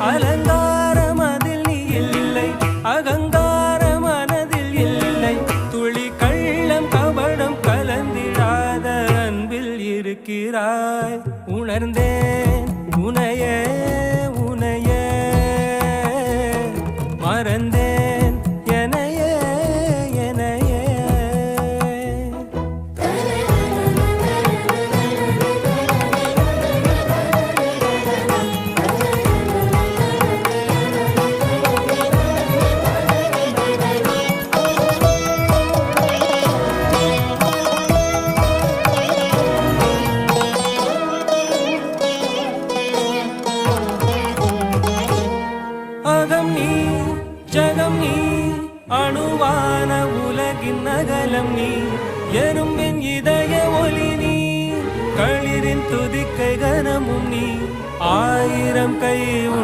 அலங்காரம் அதில் நீ இல்லை, அகங்கார மனதில் இல்லை, துளி கள்ளம் கபடம் கலந்திடாத அன்பில் இருக்கிறாய். உணர்ந்தேன் உனையே உனையே, மறந்தேன் எனையே எனையே. அகம் நீ ஜகம் நீ, அணுவான உலகின் அகலம் நீ, எறும்பின் இதய ஒளி நீ, களிரின் துதிக்கை கனமும் நீ, ஆயிரம் கை